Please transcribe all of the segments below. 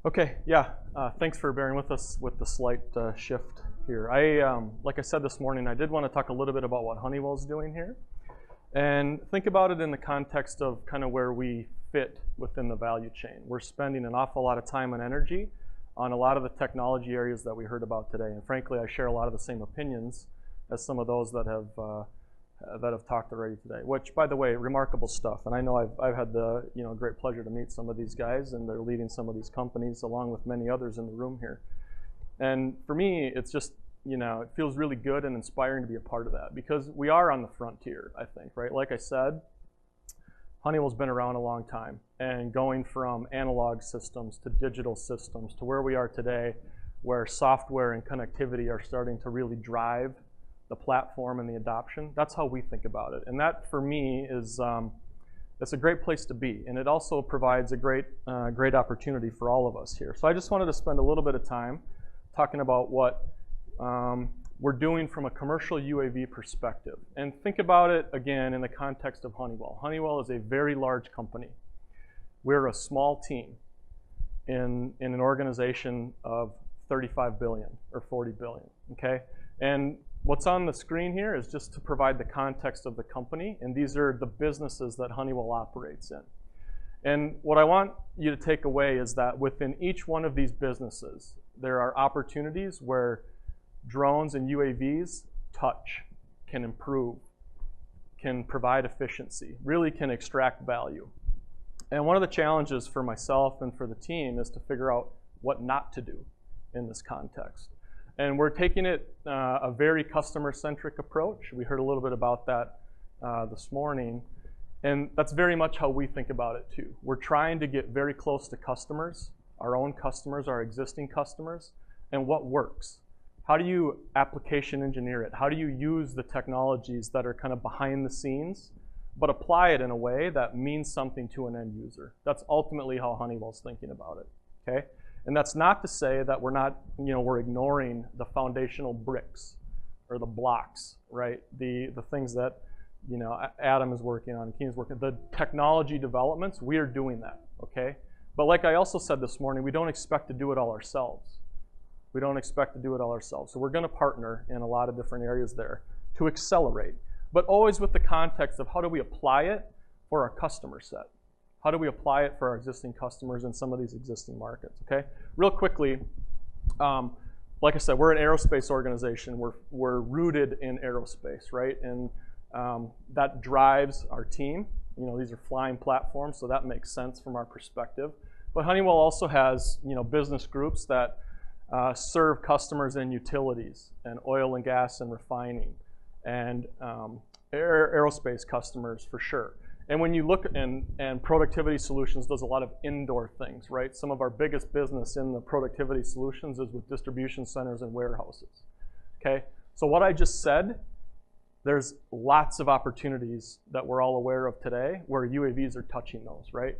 Okay, yeah. Thanks for bearing with us with the slight shift here. Like I said this morning, I did want to talk a little bit about what Honeywell's doing here, and think about it in the context of kind of where we fit within the value chain. We're spending an awful lot of time and energy on a lot of the technology areas that we heard about today, and frankly, I share a lot of the same opinions as some of those that have talked already today. Which, by the way, remarkable stuff. And I know I've had the great pleasure to meet some of these guys, and they're leading some of these companies along with many others in the room here. And for me, it's just it feels really good and inspiring to be a part of that, because we are on the frontier, I think, right? Like I said, Honeywell's been around a long time, and going from analog systems to digital systems to where we are today, where software and connectivity are starting to really drive the platform and the adoption. That's how we think about it. And that, for me, is it's a great place to be. And it also provides a great opportunity for all of us here. So I just wanted to spend a little bit of time talking about what we're doing from a commercial UAV perspective. And think about it, again, in the context of Honeywell. Honeywell is a very large company. We're a small team in an organization of 35 billion or 40 billion, okay? And what's on the screen here is just to provide the context of the company, and these are the businesses that Honeywell operates in. And what I want you to take away is that within each one of these businesses, there are opportunities where drones and UAVs can improve, can provide efficiency, really can extract value. And one of the challenges for myself and for the team is to figure out what not to do in this context. And we're taking it a very customer-centric approach. We heard a little bit about that this morning. And that's very much how we think about it too. We're trying to get very close to customers, our own customers, our existing customers, and what works. How do you application engineer it? How do you use the technologies that are kind of behind the scenes, but apply it in a way that means something to an end user? That's ultimately how Honeywell's thinking about it, okay? And that's not to say that we're ignoring the foundational bricks or the blocks, right? The things that, Adam is working on, Keen's working, the technology developments, we are doing that, okay? But like I also said this morning, we don't expect to do it all ourselves. We don't expect to do it all ourselves. So we're gonna partner in a lot of different areas there to accelerate, but always with the context of how do we apply it for our customer set? How do we apply it for our existing customers in some of these existing markets, okay? Real quickly, like I said, we're an aerospace organization. We're rooted in aerospace, right? And that drives our team. These are flying platforms, so that makes sense from our perspective. But Honeywell also has, business groups that serve customers in utilities and oil and gas and refining and aerospace customers for sure. And when you look, and Productivity Solutions does a lot of indoor things, right? Some of our biggest business in the Productivity Solutions is with distribution centers and warehouses, okay? So what I just said, there's lots of opportunities that we're all aware of today where UAVs are touching those, right?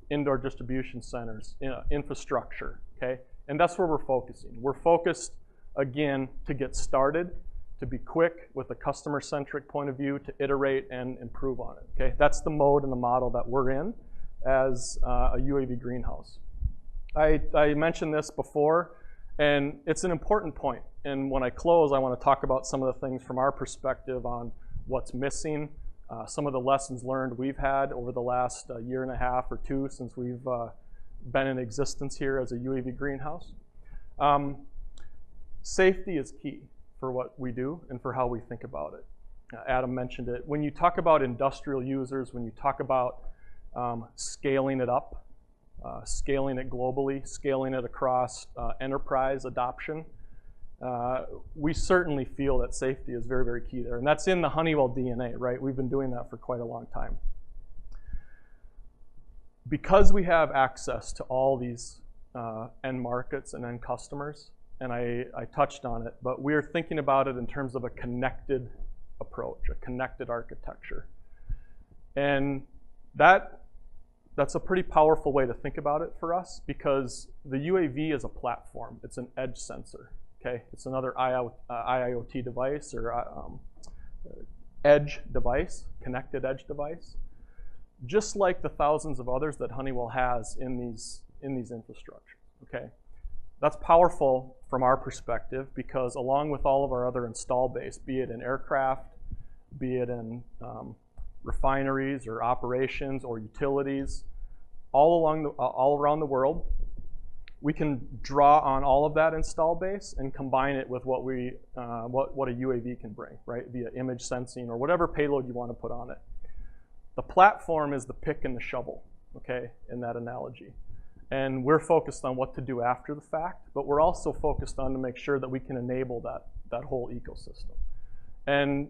Indoor distribution centers, infrastructure, okay? And that's where we're focusing. We're focused, again, to get started, to be quick with a customer-centric point of view, to iterate and improve on it, okay? That's the mode and the model that we're in as a UAV greenhouse. I mentioned this before, and it's an important point. And when I close, I want to talk about some of the things from our perspective on what's missing, some of the lessons learned we've had over the last year and a half or two since we've been in existence here as a UAV greenhouse. Safety is key for what we do and for how we think about it. Adam mentioned it. When you talk about industrial users, when you talk about scaling it up, scaling it globally, scaling it across enterprise adoption, we certainly feel that safety is very, very key there. And that's in the Honeywell DNA, right? We've been doing that for quite a long time. Because we have access to all these end markets and end customers, and I touched on it, but we're thinking about it in terms of a connected approach, a connected architecture. And that's a pretty powerful way to think about it for us, because the UAV is a platform. It's an edge sensor, okay? It's another IoT device or edge device, connected edge device, just like the thousands of others that Honeywell has in these infrastructures, okay? That's powerful from our perspective because along with all of our other install base, be it in aircraft, be it in refineries or operations or utilities, all around the world, we can draw on all of that install base and combine it with what a UAV can bring, right? Via image sensing or whatever payload you want to put on it. The platform is the pick and the shovel, okay, in that analogy. And we're focused on what to do after the fact, but we're also focused on to make sure that we can enable that whole ecosystem. And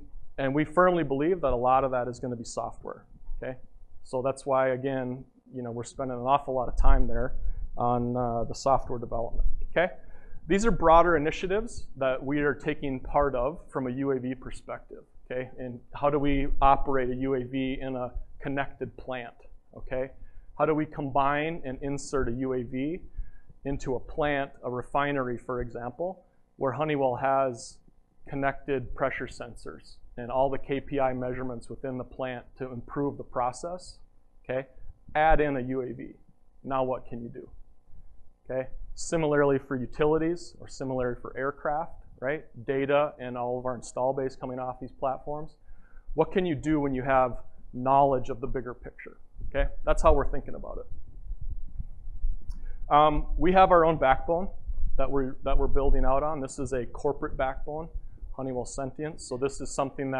we firmly believe that a lot of that is going to be software, okay? So that's why, again, we're spending an awful lot of time there on the software development, okay? These are broader initiatives that we are taking part of from a UAV perspective, okay? And how do we operate a UAV in a connected plant, okay? How do we combine and insert a UAV into a plant, a refinery, for example, where Honeywell has connected pressure sensors and all the KPI measurements within the plant to improve the process, okay? Add in a UAV. Now what can you do? Okay? Similarly for utilities or similarly for aircraft, right? Data and all of our install base coming off these platforms. What can you do when you have knowledge of the bigger picture? Okay? That's how we're thinking about it. We have our own backbone that we're building out on. This is a corporate backbone, Honeywell Sentient. So this is something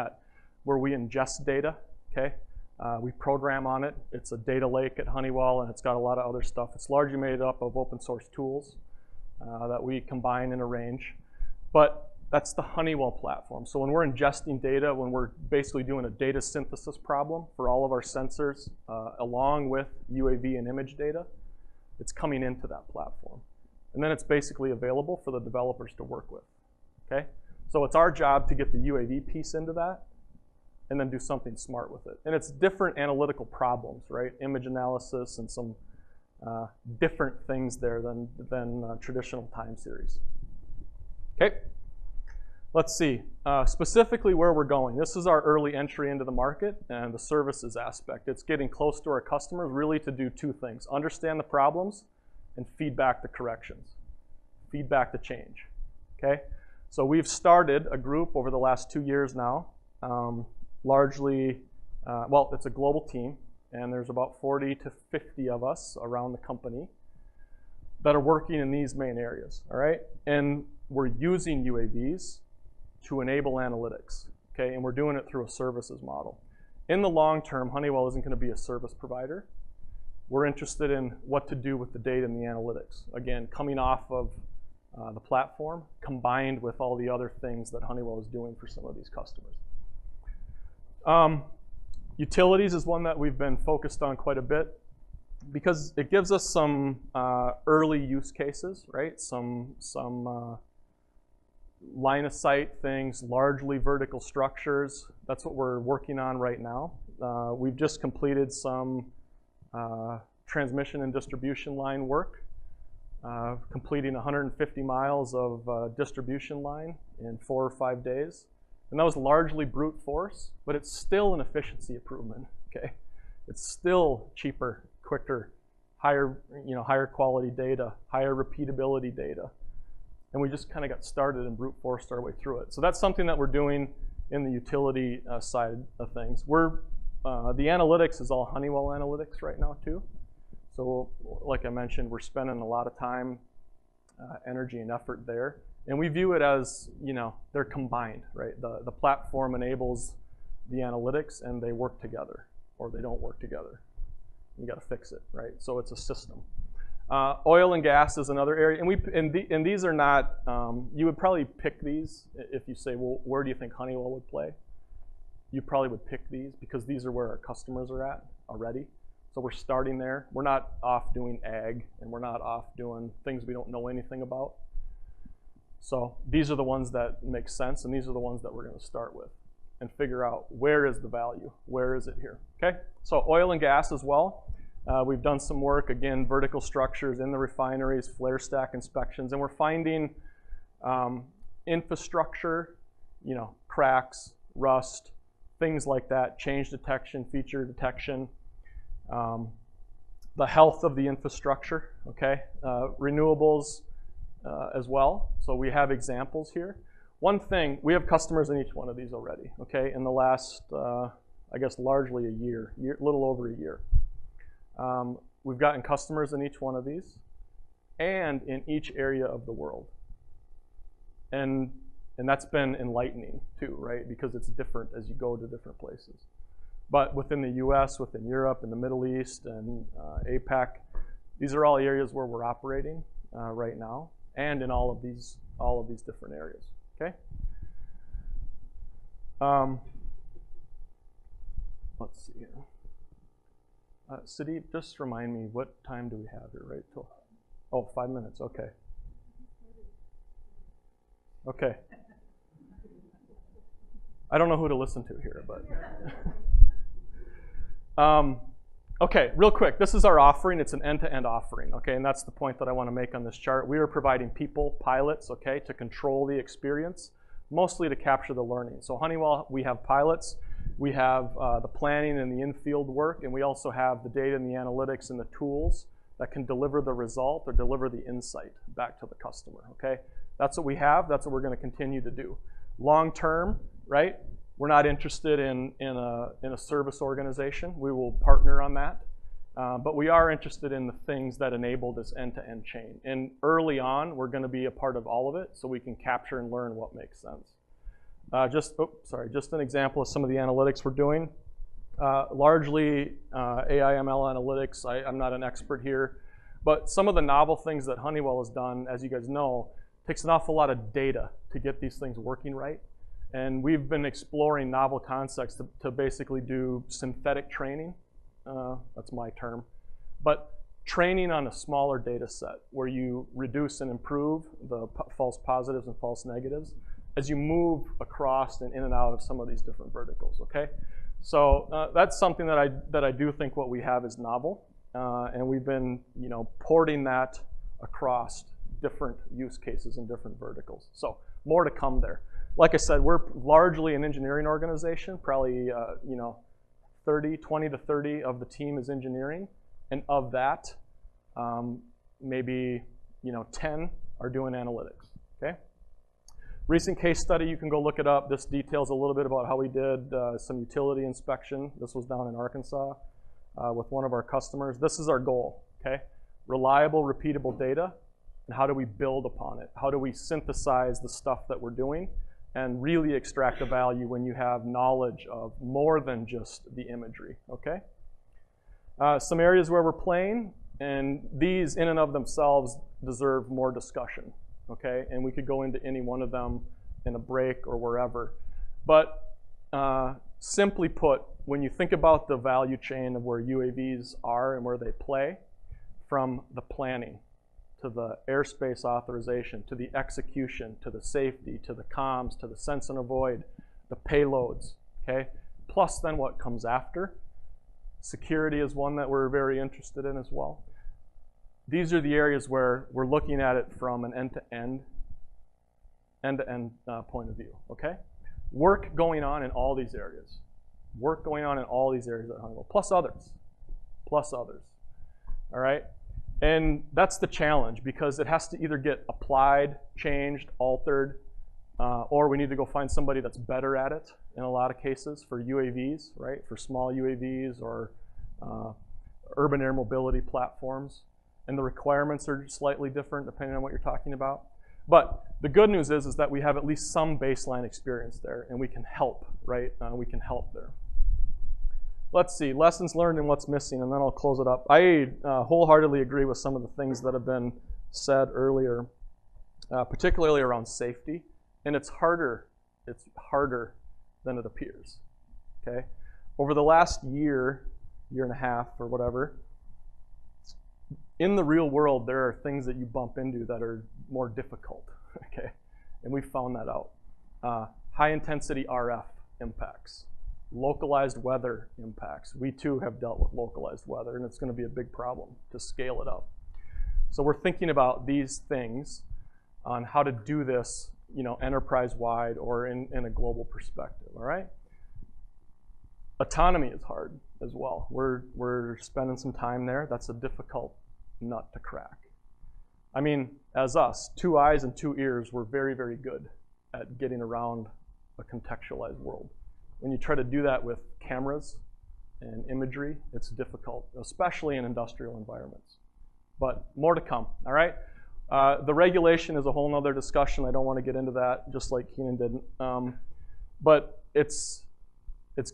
where we ingest data, okay? We program on it. It's a data lake at Honeywell, and it's got a lot of other stuff. It's largely made up of open source tools that we combine and arrange. But that's the Honeywell platform. So when we're ingesting data, when we're basically doing a data synthesis problem for all of our sensors, along with UAV and image data, it's coming into that platform. And then it's basically available for the developers to work with, okay? So it's our job to get the UAV piece into that and then do something smart with it. And it's different analytical problems, right? Image analysis and some different things there than traditional time series. Okay, let's see. Specifically where we're going. This is our early entry into the market and the services aspect. It's getting close to our customers really to do two things. Understand the problems and feedback the corrections. Feedback the change, okay? So we've started a group over the last 2 years now. Largely, well, it's a global team, and there's about 40 to 50 of us around the company that are working in these main areas, all right? And we're using UAVs to enable analytics, okay? And we're doing it through a services model. In the long term, Honeywell isn't gonna be a service provider. We're interested in what to do with the data and the analytics. Again, coming off of the platform, combined with all the other things that Honeywell is doing for some of these customers. Utilities is one that we've been focused on quite a bit because it gives us some early use cases, right? Some line of sight things, largely vertical structures. That's what we're working on right now. We've just completed some transmission and distribution line work, completing 150 miles of distribution line in 4 or 5 days. And that was largely brute force, but it's still an efficiency improvement, okay? It's still cheaper, quicker, higher quality data, higher repeatability data. And we just kind of got started and brute forced our way through it. So that's something that we're doing in the utility side of things. The analytics is all Honeywell analytics right now too. So like I mentioned, we're spending a lot of time, energy and effort there. And we view it as, they're combined, right? The platform enables the analytics and they work together, or they don't work together. You got to fix it, right? So it's a system. Oil and gas is another area, and these are not. You would probably pick these if you say, well, where do you think Honeywell would play? You probably would pick these because these are where our customers are at already. So we're starting there. We're not off doing ag, and we're not off doing things we don't know anything about. So these are the ones that make sense, and these are the ones that we're going to start with and figure out where is the value, where is it here, okay? So oil and gas as well. We've done some work, again, vertical structures in the refineries, flare stack inspections, and we're finding infrastructure, cracks, rust, things like that, change detection, feature detection. the health of the infrastructure, okay? Renewables as well. So we have examples here. One thing, we have customers in each one of these already, okay? In the last, I guess largely a year, little over a year. We've gotten customers in each one of these and in each area of the world. And that's been enlightening too, right? Because it's different as you go to different places. But within the US, within Europe, in the Middle East, and APAC, these are all areas where we're operating right now, and in all of these different areas, okay? Let's see here. Siddhi, just remind me, what time do we have here, right? Till, oh, 5 minutes, okay. Okay. I don't know who to listen to here, but. Okay, real quick, this is our offering. It's an end-to-end offering, okay? And that's the point that I want to make on this chart. We are providing people, pilots, okay, to control the experience, mostly to capture the learning. So Honeywell, we have pilots. We have the planning and the in-field work, and we also have the data and the analytics and the tools that can deliver the result or deliver the insight back to the customer, okay? That's what we have. That's what we're going to continue to do. Long term, right? We're not interested in a service organization. We will partner on that. But we are interested in the things that enable this end-to-end chain. And early on, we're going to be a part of all of it so we can capture and learn what makes sense. Just an example of some of the analytics we're doing. Largely AI, ML analytics. I'm not an expert here. But some of the novel things that Honeywell has done, as you guys know, takes an awful lot of data to get these things working right. And we've been exploring novel concepts to basically do synthetic training. That's my term. But training on a smaller data set where you reduce and improve the false positives and false negatives as you move across and in and out of some of these different verticals, okay? So that's something that I do think what we have is novel. And we've been, porting that across different use cases and different verticals. So more to come there. Like I said, we're largely an engineering organization. Probably, 20 to 30 of the team is engineering. And of that, maybe, 10 are doing analytics, okay? Recent case study, you can go look it up. This details a little bit about how we did some utility inspection. This was down in Arkansas with one of our customers. This is our goal, okay? Reliable, repeatable data, and how do we build upon it? How do we synthesize the stuff that we're doing and really extract the value when you have knowledge of more than just the imagery, okay? Some areas where we're playing, and these in and of themselves deserve more discussion, okay? And we could go into any one of them in a break or wherever. But simply put, when you think about the value chain of where UAVs are and where they play, from the planning, to the airspace authorization, to the execution, to the safety, to the comms, to the sense and avoid, the payloads, okay? Plus then what comes after. Security is one that we're very interested in as well. These are the areas where we're looking at it from an end-to-end point of view, okay? Work going on in all these areas. Work going on in all these areas at Honeywell, plus others, all right? And that's the challenge, because it has to either get applied, changed, altered, or we need to go find somebody that's better at it in a lot of cases for UAVs, right? For small UAVs or urban air mobility platforms. And the requirements are slightly different depending on what you're talking about. But the good news is that we have at least some baseline experience there, and we can help, right? We can help there. Let's see, lessons learned and what's missing, and then I'll close it up. I wholeheartedly agree with some of the things that have been said earlier, particularly around safety. And it's harder than it appears, okay? Over the last year and a half or whatever, in the real world, there are things that you bump into that are more difficult, okay? And we found that out. High intensity RF impacts. Localized weather impacts. We too have dealt with localized weather, and it's going to be a big problem to scale it up. So we're thinking about these things on how to do this, enterprise-wide or in a global perspective, all right? Autonomy is hard as well. We're spending some time there. That's a difficult nut to crack. I mean, as us, 2 eyes and 2 ears, we're very, very good at getting around a contextualized world. When you try to do that with cameras and imagery, it's difficult, especially in industrial environments. But more to come, all right? The regulation is a whole nother discussion. I don't want to get into that, just like Keenan didn't. But it's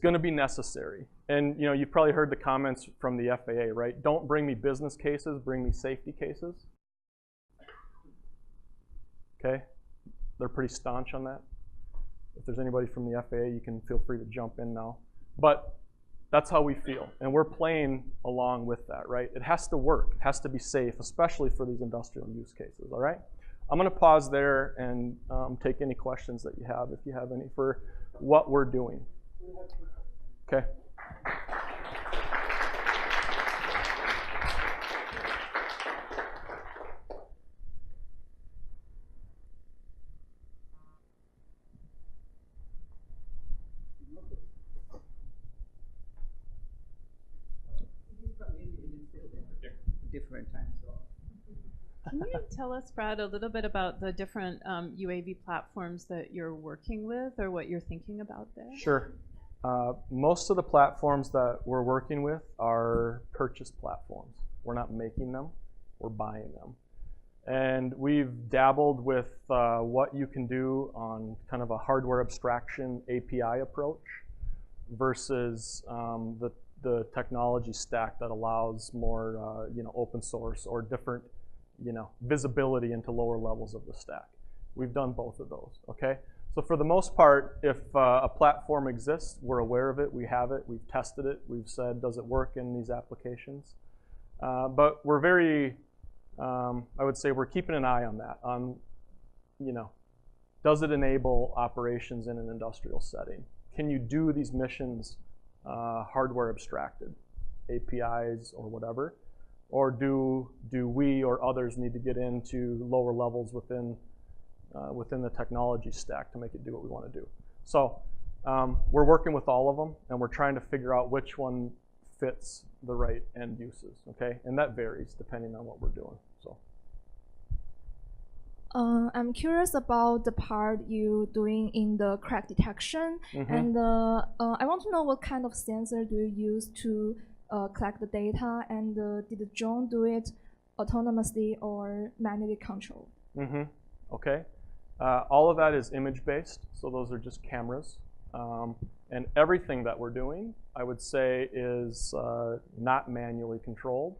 going to be necessary. And you know, you've probably heard the comments from the FAA, right? Don't bring me business cases, bring me safety cases. Okay? They're pretty staunch on that. If there's anybody from the FAA, you can feel free to jump in now. But that's how we feel. And we're playing along with that, right? It has to work. It has to be safe, especially for these industrial use cases, all right? I'm going to pause there and take any questions that you have, if you have any, for what we're doing. Okay. Different times. Can you tell us, Brad, a little bit about the different UAV platforms that you're working with, or what you're thinking about there? Sure. Most of the platforms that we're working with are purchased platforms. We're not making them, we're buying them. And we've dabbled with what you can do on kind of a hardware abstraction API approach versus the technology stack that allows more open source or different visibility into lower levels of the stack. We've done both of those, okay? So for the most part, if a platform exists, we're aware of it, we have it, we've tested it, we've said, does it work in these applications? But we're very, I would say we're keeping an eye on that, on, does it enable operations in an industrial setting? Can you do these missions hardware abstracted, APIs or whatever? Or do we or others need to get into lower levels within the technology stack to make it do what we want to do? So we're working with all of them, and we're trying to figure out which one fits the right end uses, okay? And that varies depending on what we're doing, so. I'm curious about the part you doing in the crack detection, and I want to know what kind of sensor do you use to collect the data, and did the drone do it autonomously or manually controlled? Okay. All of that is image-based, so those are just cameras. And everything that we're doing, I would say, is not manually controlled,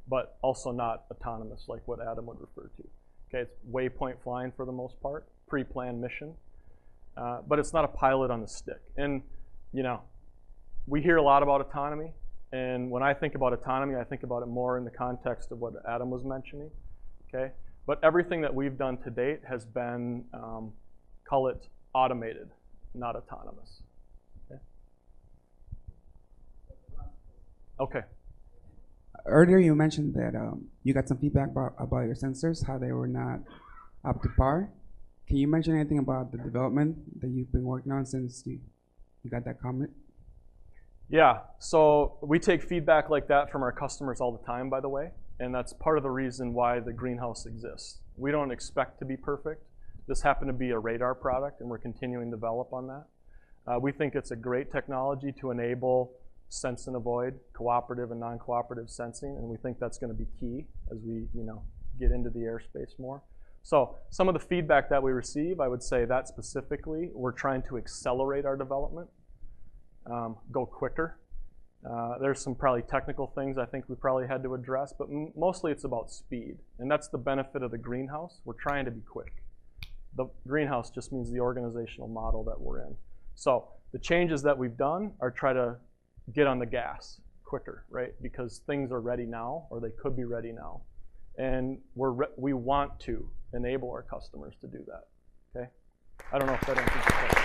but also not autonomous, like what Adam would refer to. Okay, it's waypoint flying for the most part, pre-planned mission, but it's not a pilot on the stick. And we hear a lot about autonomy, and when I think about autonomy, I think about it more in the context of what Adam was mentioning. Okay, but everything that we've done to date has been, call it automated, not autonomous. Okay. Okay. Earlier you mentioned that you got some feedback about your sensors, how they were not up to par. Can you mention anything about the development that you've been working on since you got that comment? Yeah, so we take feedback like that from our customers all the time, by the way, and that's part of the reason why the greenhouse exists. We don't expect to be perfect. This happened to be a radar product, and we're continuing to develop on that. We think it's a great technology to enable sense and avoid, cooperative and non-cooperative sensing, and we think that's going to be key as we get into the airspace more. So some of the feedback that we receive, I would say that specifically, we're trying to accelerate our development, go quicker. There's some probably technical things I think we probably had to address, but mostly it's about speed, and that's the benefit of the greenhouse. We're trying to be quick. The greenhouse just means the organizational model that we're in. So the changes that we've done are try to get on the gas quicker, right? Because things are ready now, or they could be ready now. And we want to enable our customers to do that, okay? I don't know if that answers the question.